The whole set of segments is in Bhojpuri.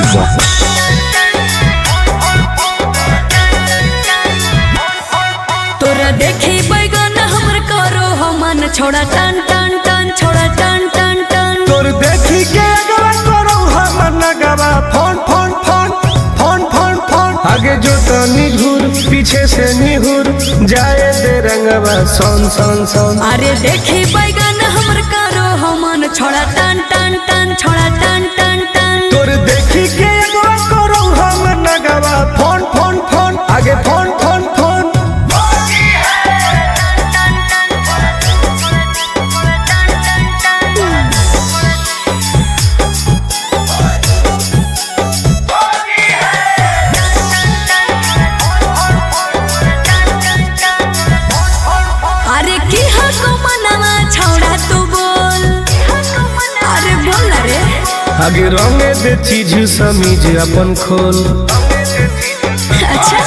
Vox. तोरा देखी बैगन हमर करो हमन छोड़ा टन टन टन छोड़ा टन टन टन तोर देखी के अगवा करो हमर नगवा phone phone phone phone phone phone आगे जो तनी घूर पीछे से निहुर जाए दे रंगवा सोन सोन सोन। अरे देखी बैगन हमर करो हमन छोड़ा टन टन टन छोड़ा टन टन टन तोर देखी के अगवा करो हमर नगवा फोन फोन फोन आगे फोन फोन फोन। अरे की हको मनवा छोड़ा तू बोल अरे बोल रे आगे रंगे दे चीज समीज अपन खोल। अच्छा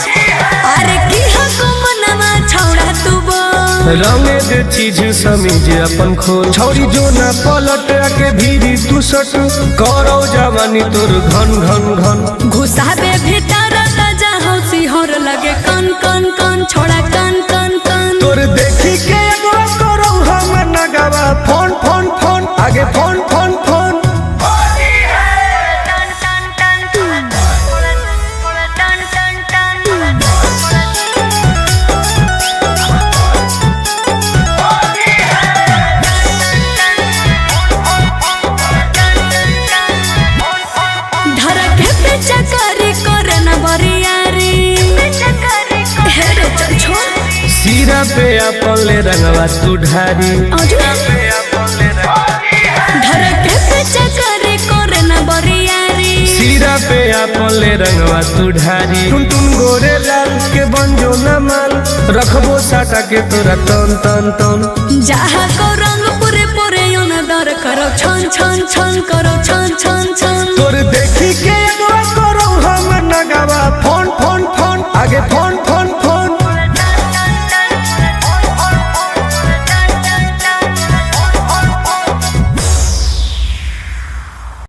अरे की हको मनवा छोड़ा तू बोल रंगे दे चीज समीज अपन खोल। छौरी जो ना पलट के भीरी तू सट करो जवानी तोर घन घन घन घुसाबे भीतर ताजा हौसी हर लगे कन कन कन छोड़ा कन कन कन तोर देखी के एगो करो हमर नगवा फोन फोन फोन आगे फोन फोन फोन। धरके पे चकरी करे न बरियारी हे रे चल छोड़ सीरा पे अपन ले रंगवा तू ढारी। धरके पे चकरी करे न बरियारी सीरा पे अपन ले रंगवा तू ढारी। टुन टुन गोरे लाल के बंजो न माल रखबो साटा के तोरा तन तन तन। जहाँ को रंग पूरे पूरे योन दर करो छन छन छन करो छन छन छन तोर देखी के एगो करो हमर नगवा